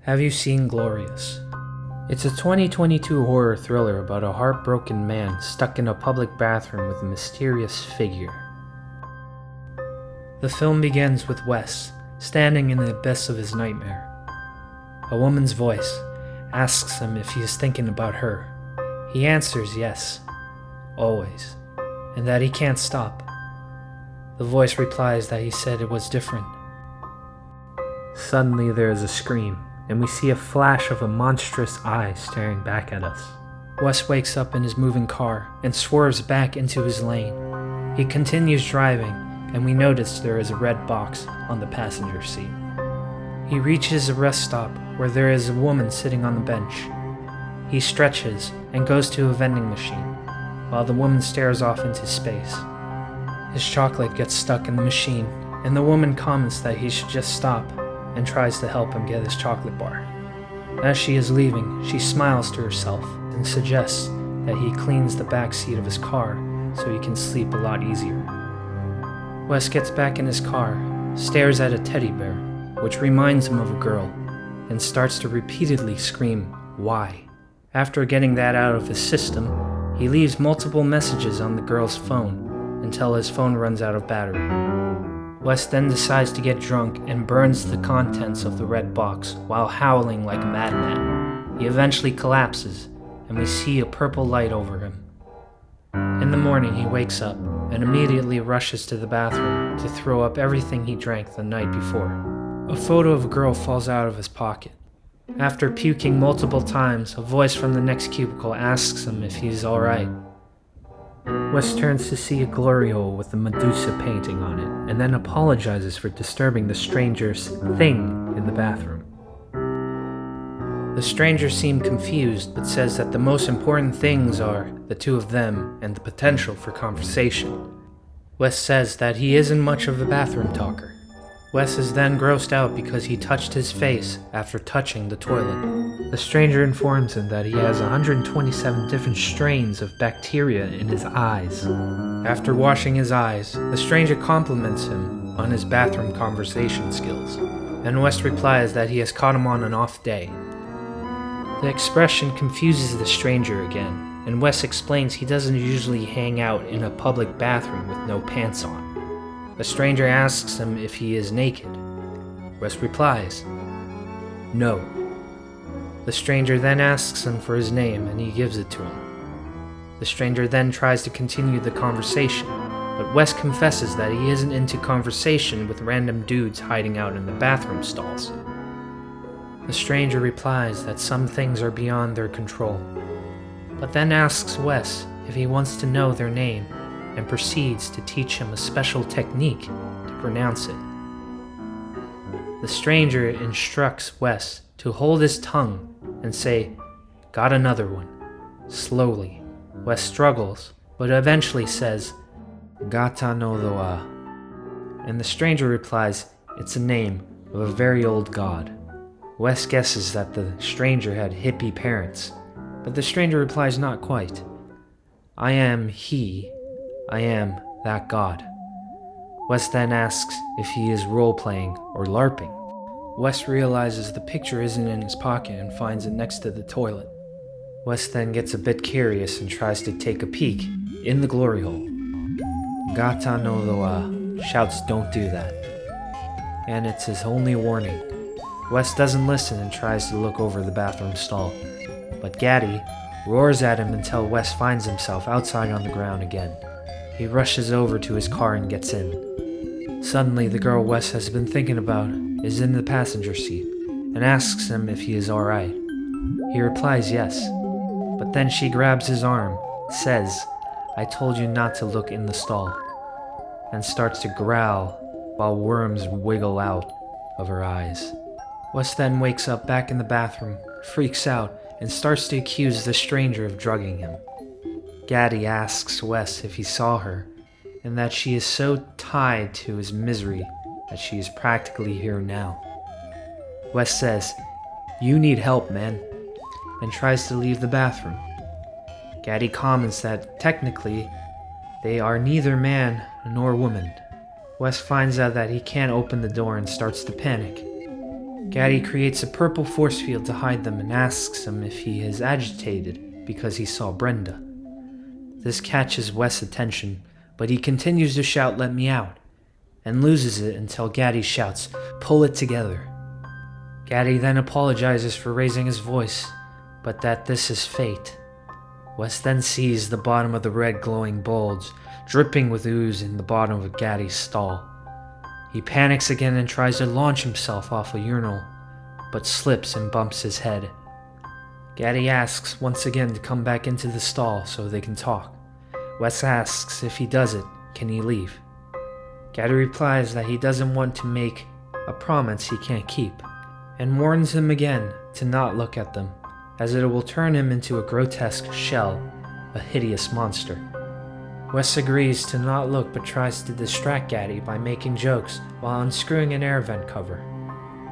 Have you seen Glorious? It's a 2022 horror thriller about a heartbroken man stuck in a public bathroom with a mysterious figure. The film begins with Wes standing in the abyss of his nightmare. A woman's voice asks him if he is thinking about her. He answers yes, always, and that he can't stop. The voice replies that he said it was different. Suddenly there is a scream, and we see a flash of a monstrous eye staring back at us. Wes wakes up in his moving car and swerves back into his lane. He continues driving, and we notice there is a red box on the passenger seat. He reaches a rest stop where there is a woman sitting on the bench. He stretches and goes to a vending machine, while the woman stares off into space. His chocolate gets stuck in the machine, and the woman comments that he should just stop and tries to help him get his chocolate bar. As she is leaving, she smiles to herself and suggests that he cleans the back seat of his car so he can sleep a lot easier. Wes gets back in his car, stares at a teddy bear, which reminds him of a girl, and starts to repeatedly scream, "Why?" After getting that out of his system, he leaves multiple messages on the girl's phone until his phone runs out of battery. Wes then decides to get drunk and burns the contents of the red box while howling like a madman. He eventually collapses, and we see a purple light over him. In the morning, he wakes up and immediately rushes to the bathroom to throw up everything he drank the night before. A photo of a girl falls out of his pocket. After puking multiple times, a voice from the next cubicle asks him if he's alright. Wes turns to see a Gloryhole with a Medusa painting on it, and then apologizes for disturbing the stranger's thing in the bathroom. The stranger seemed confused, but says that the most important things are the two of them and the potential for conversation. Wes says that he isn't much of a bathroom talker. Wes is then grossed out because he touched his face after touching the toilet. The stranger informs him that he has 127 different strains of bacteria in his eyes. After washing his eyes, the stranger compliments him on his bathroom conversation skills, and Wes replies that he has caught him on an off day. The expression confuses the stranger again, and Wes explains he doesn't usually hang out in a public bathroom with no pants on. The stranger asks him if he is naked. Wes replies, "No." The stranger then asks him for his name, and he gives it to him. The stranger then tries to continue the conversation, but Wes confesses that he isn't into conversation with random dudes hiding out in the bathroom stalls. The stranger replies that some things are beyond their control, but then asks Wes if he wants to know their name, and proceeds to teach him a special technique to pronounce it. The stranger instructs Wes to hold his tongue and say, "Got another one," slowly. Wes struggles, but eventually says, "Gata no doa," and the stranger replies it's a name of a very old god. Wes guesses that the stranger had hippie parents, but the stranger replies not quite. "I am he. I am that god." Wes then asks if he is role-playing or LARPing. Wes realizes the picture isn't in his pocket and finds it next to the toilet. Wes then gets a bit curious and tries to take a peek in the Gloryhole. "Gata no doa" shouts "Don't do that," and it's his only warning. Wes doesn't listen and tries to look over the bathroom stall, but Gaddy roars at him until Wes finds himself outside on the ground again. He rushes over to his car and gets in. Suddenly, the girl Wes has been thinking about is in the passenger seat and asks him if he is alright. He replies yes, but then she grabs his arm, says, "I told you not to look in the stall," and starts to growl while worms wiggle out of her eyes. Wes then wakes up back in the bathroom, freaks out, and starts to accuse the stranger of drugging him. Gaddy asks Wes if he saw her, and that she is so tied to his misery that she is practically here now. Wes says, "You need help, man," and tries to leave the bathroom. Gaddy comments that technically they are neither man nor woman. Wes finds out that he can't open the door and starts to panic. Gaddy creates a purple force field to hide them and asks him if he is agitated because he saw Brenda. This catches Wes' attention, but he continues to shout, "Let me out," and loses it until Gaddy shouts, "Pull it together." Gaddy then apologizes for raising his voice, but that this is fate. Wes then sees the bottom of the red glowing bulge, dripping with ooze in the bottom of Gaddy's stall. He panics again and tries to launch himself off a urinal, but slips and bumps his head. Gaddy asks once again to come back into the stall so they can talk. Wes asks if he does it, can he leave? Gaddy replies that he doesn't want to make a promise he can't keep, and warns him again to not look at them, as it will turn him into a grotesque shell, a hideous monster. Wes agrees to not look but tries to distract Gaddy by making jokes while unscrewing an air vent cover.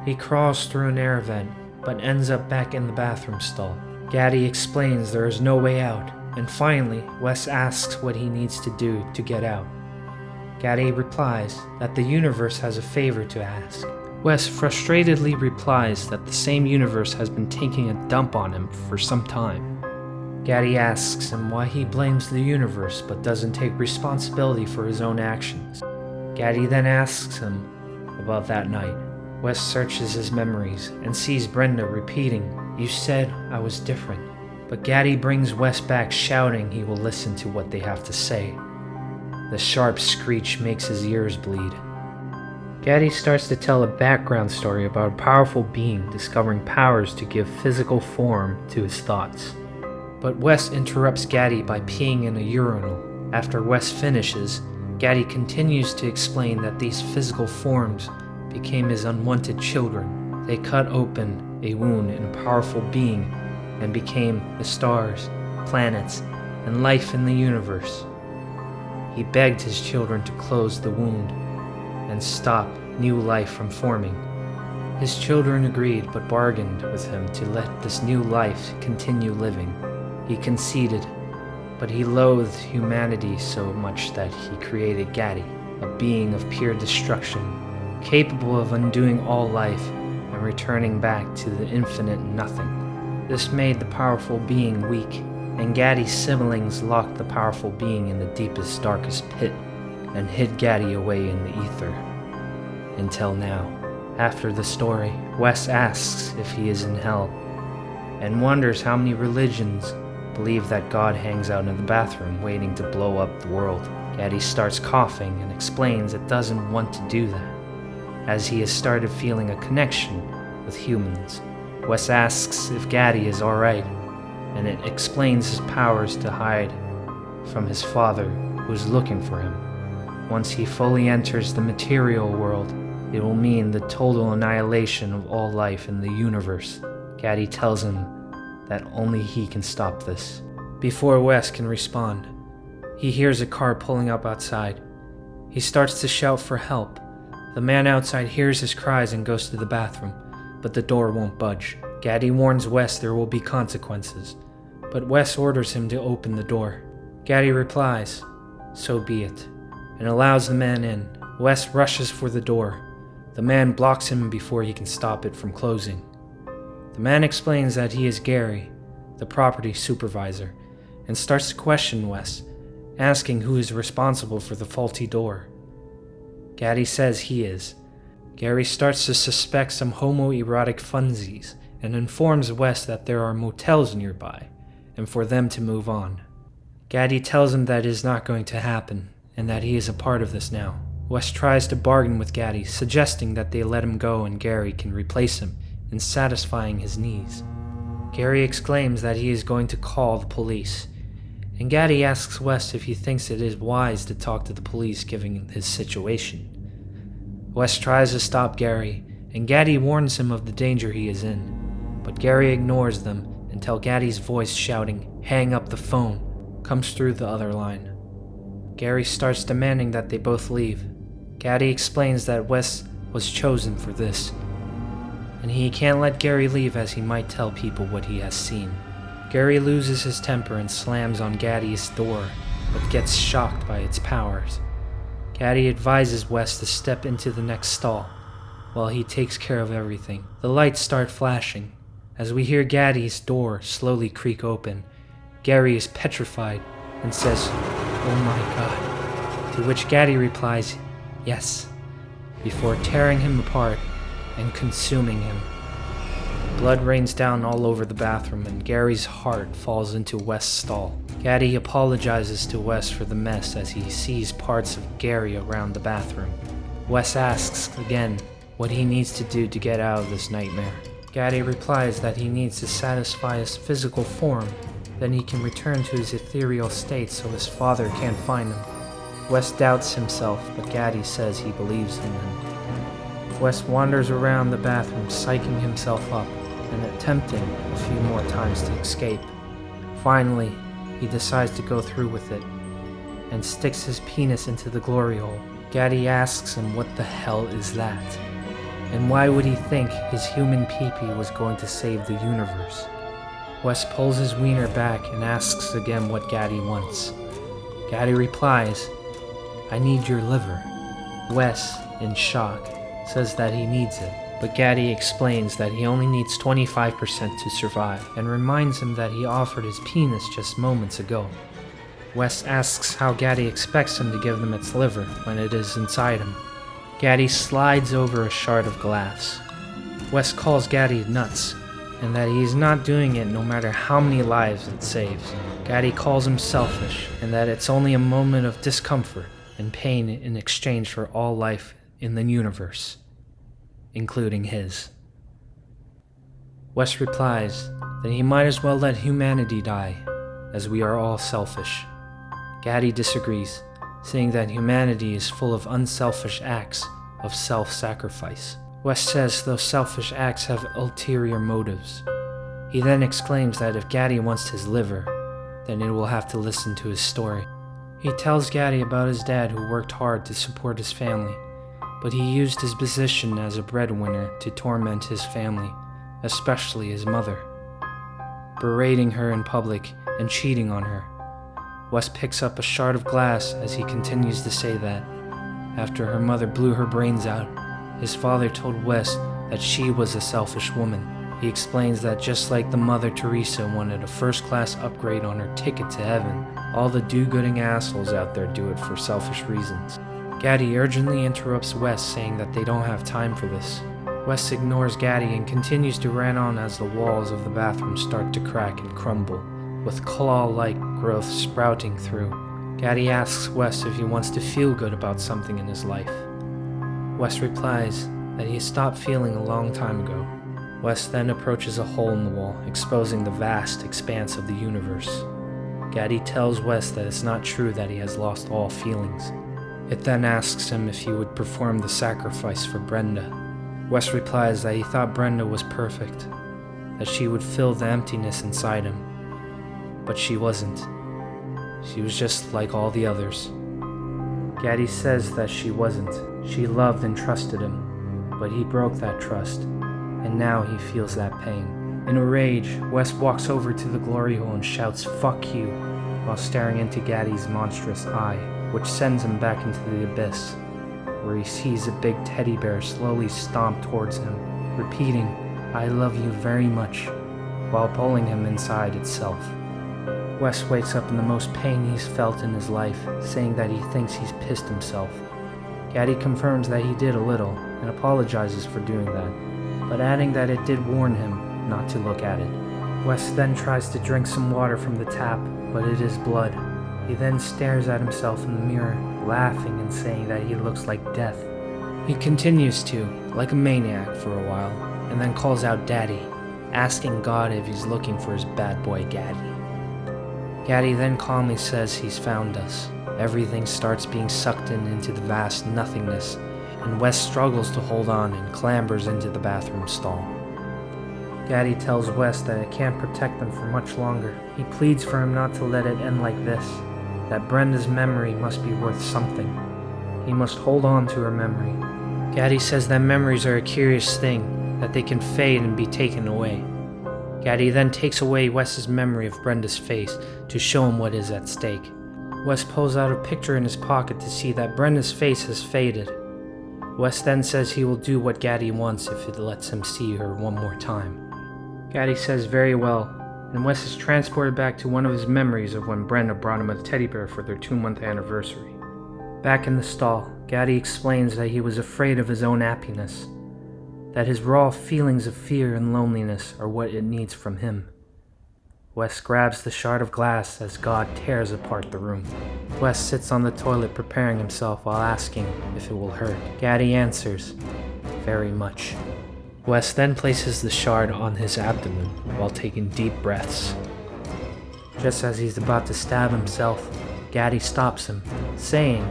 He crawls through an air vent but ends up back in the bathroom stall. Gaddy explains there is no way out, and finally Wes asks what he needs to do to get out. Gaddy replies that the universe has a favor to ask. Wes frustratedly replies that the same universe has been taking a dump on him for some time. Gaddy asks him why he blames the universe but doesn't take responsibility for his own actions. Gaddy then asks him about that night. Wes searches his memories and sees Brenda repeating, "You said I was different," but Gaddy brings Wes back shouting he will listen to what they have to say. The sharp screech makes his ears bleed. Gaddy starts to tell a background story about a powerful being discovering powers to give physical form to his thoughts. But Wes interrupts Gaddy by peeing in a urinal. After Wes finishes, Gaddy continues to explain that these physical forms became his unwanted children. They cut open a wound in a powerful being and became the stars, planets, and life in the universe. He begged his children to close the wound and stop new life from forming. His children agreed but bargained with him to let this new life continue living. He conceded, but he loathed humanity so much that he created Gaddy, a being of pure destruction, capable of undoing all life and returning back to the infinite nothing. This made the powerful being weak, and Gaddy's siblings locked the powerful being in the deepest, darkest pit and hid Gaddy away in the ether. Until now. After the story, Wes asks if he is in hell, and wonders how many religions believe that God hangs out in the bathroom waiting to blow up the world. Gaddy starts coughing and explains it doesn't want to do that, as he has started feeling a connection with humans. Wes asks if Gaddy is alright, and it explains his powers to hide from his father, who is looking for him. Once he fully enters the material world, it will mean the total annihilation of all life in the universe. Gaddy tells him that only he can stop this. Before Wes can respond, he hears a car pulling up outside. He starts to shout for help. The man outside hears his cries and goes to the bathroom, but the door won't budge. Gaddy warns Wes there will be consequences, but Wes orders him to open the door. Gaddy replies, "So be it," and allows the man in. Wes rushes for the door. The man blocks him before he can stop it from closing. The man explains that he is Gary, the property supervisor, and starts to question Wes, asking who is responsible for the faulty door. Gaddy says he is. Gary starts to suspect some homoerotic funsies and informs Wes that there are motels nearby and for them to move on. Gaddy tells him that it is not going to happen and that he is a part of this now. Wes tries to bargain with Gaddy, suggesting that they let him go and Gary can replace him in satisfying his needs. Gary exclaims that he is going to call the police, and Gaddy asks Wes if he thinks it is wise to talk to the police given his situation. Wes tries to stop Gary, and Gaddy warns him of the danger he is in, but Gary ignores them until Gaddy's voice shouting, "Hang up the phone," comes through the other line. Gary starts demanding that they both leave. Gaddy explains that Wes was chosen for this, and he can't let Gary leave as he might tell people what he has seen. Gary loses his temper and slams on Gaddy's door, but gets shocked by its powers. Gaddy advises Wes to step into the next stall. while he takes care of everything. The lights start flashing. As we hear Gaddy's door slowly creak open, Gary is petrified and says, "Oh my God," to which Gaddy replies, "Yes," before tearing him apart and consuming him. Blood rains down all over the bathroom and Gary's heart falls into Wes's stall. Gaddy apologizes to Wes for the mess as he sees parts of Gary around the bathroom. Wes asks again what he needs to do to get out of this nightmare. Gaddy replies that he needs to satisfy his physical form, then he can return to his ethereal state so his father can't find him. Wes doubts himself, but Gaddy says he believes in him. Wes wanders around the bathroom, psyching himself up and attempting a few more times to escape. Finally, he decides to go through with it and sticks his penis into the Gloryhole. Gaddy asks him what the hell is that, and why would he think his human pee-pee was going to save the universe. Wes pulls his wiener back and asks again what Gaddy wants. Gaddy replies, "I need your liver." Wes, in shock, says that he needs it, but Gaddy explains that he only needs 25% to survive and reminds him that he offered his penis just moments ago. Wes asks how Gaddy expects him to give them its liver when it is inside him. Gaddy slides over a shard of glass. Wes calls Gaddy nuts, and that he is not doing it no matter how many lives it saves. Gaddy calls him selfish, and that it's only a moment of discomfort and pain in exchange for all life in the universe, including his. Wes replies that he might as well let humanity die, as we are all selfish. Gaddy disagrees, saying that humanity is full of unselfish acts of self-sacrifice. Wes says those selfish acts have ulterior motives. He then exclaims that if Gaddy wants his liver, then it will have to listen to his story. He tells Gaddy about his dad who worked hard to support his family, but he used his position as a breadwinner to torment his family, especially his mother, berating her in public and cheating on her. Wes picks up a shard of glass as he continues to say that, after her mother blew her brains out, his father told Wes that she was a selfish woman. He explains that just like the Mother Teresa wanted a first-class upgrade on her ticket to heaven, all the do-gooding assholes out there do it for selfish reasons. Gaddy urgently interrupts Wes, saying that they don't have time for this. Wes ignores Gaddy and continues to rant on as the walls of the bathroom start to crack and crumble, with claw-like growth sprouting through. Gaddy asks Wes if he wants to feel good about something in his life. Wes replies that he stopped feeling a long time ago. Wes then approaches a hole in the wall, exposing the vast expanse of the universe. Gaddy tells Wes that it's not true that he has lost all feelings. It then asks him if he would perform the sacrifice for Brenda. Wes replies that he thought Brenda was perfect, that she would fill the emptiness inside him. But she wasn't. She was just like all the others. Gaddy says that she wasn't. She loved and trusted him, but he broke that trust, and now he feels that pain. In a rage, Wes walks over to the Gloryhole and shouts, "Fuck you," while staring into Gaddy's monstrous eye, which sends him back into the abyss, where he sees a big teddy bear slowly stomp towards him, repeating, "I love you very much," while pulling him inside itself. Wes wakes up in the most pain he's felt in his life, saying that he thinks he's pissed himself. Gaddy confirms that he did a little, and apologizes for doing that, but adding that it did warn him not to look at it. Wes then tries to drink some water from the tap, but it is blood. He then stares at himself in the mirror, laughing and saying that he looks like death. He continues to, like a maniac for a while, and then calls out Daddy, asking God if he's looking for his bad boy Gaddy. Gaddy then calmly says he's found us. Everything starts being sucked into the vast nothingness, and Wes struggles to hold on and clambers into the bathroom stall. Gaddy tells Wes that it can't protect them for much longer. He pleads for him not to let it end like this, that Brenda's memory must be worth something. He must hold on to her memory. Gaddy says that memories are a curious thing, that they can fade and be taken away. Gaddy then takes away Wes's memory of Brenda's face to show him what is at stake. Wes pulls out a picture in his pocket to see that Brenda's face has faded. Wes then says he will do what Gaddy wants if it lets him see her one more time. Gaddy says very well, and Wes is transported back to one of his memories of when Brenda brought him a teddy bear for their 2-month anniversary. Back in the stall, Gaddy explains that he was afraid of his own happiness, that his raw feelings of fear and loneliness are what it needs from him. Wes grabs the shard of glass as God tears apart the room. Wes sits on the toilet preparing himself while asking if it will hurt. Gaddy answers, very much. Wes then places the shard on his abdomen while taking deep breaths. Just as he's about to stab himself, Gaddy stops him, saying,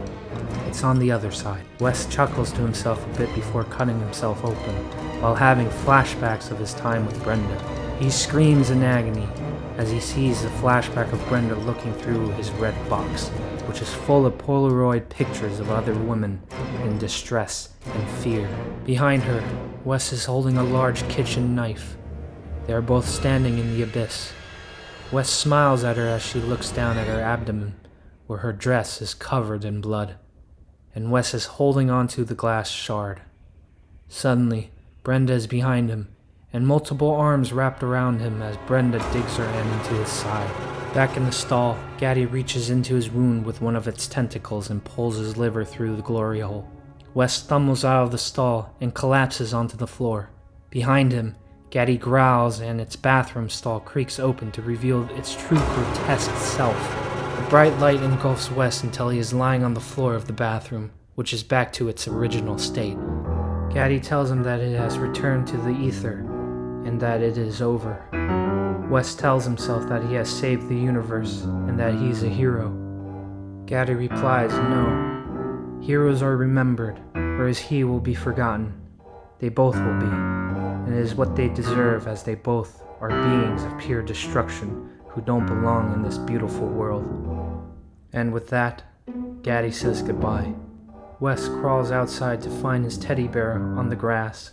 "It's on the other side." Wes chuckles to himself a bit before cutting himself open, while having flashbacks of his time with Brenda. He screams in agony as he sees the flashback of Brenda looking through his red box, which is full of Polaroid pictures of other women in distress and fear. Behind her, Wes is holding a large kitchen knife. They are both standing in the abyss. Wes smiles at her as she looks down at her abdomen, where her dress is covered in blood, and Wes is holding onto the glass shard. Suddenly, Brenda is behind him, and multiple arms wrapped around him as Brenda digs her hand into his side. Back in the stall, Gaddy reaches into his wound with one of its tentacles and pulls his liver through the glory hole. Wes stumbles out of the stall and collapses onto the floor. Behind him, Gaddy growls and its bathroom stall creaks open to reveal its true grotesque self. A bright light engulfs Wes until he is lying on the floor of the bathroom, which is back to its original state. Gaddy tells him that it has returned to the ether, and that it is over. Wes tells himself that he has saved the universe, and that he's a hero. Gaddy replies, no. Heroes are remembered, whereas he will be forgotten. They both will be, and it is what they deserve, as they both are beings of pure destruction who don't belong in this beautiful world. And with that, Gaddy says goodbye. Wes crawls outside to find his teddy bear on the grass.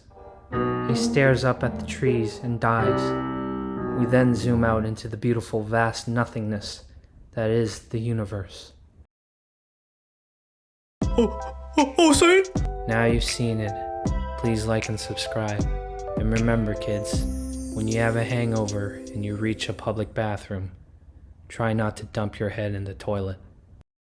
He stares up at the trees and dies. We then zoom out into the beautiful vast nothingness that is the universe. Sorry? Now you've seen it. Please like and subscribe. And remember, kids, when you have a hangover and you reach a public bathroom, try not to dump your head in the toilet.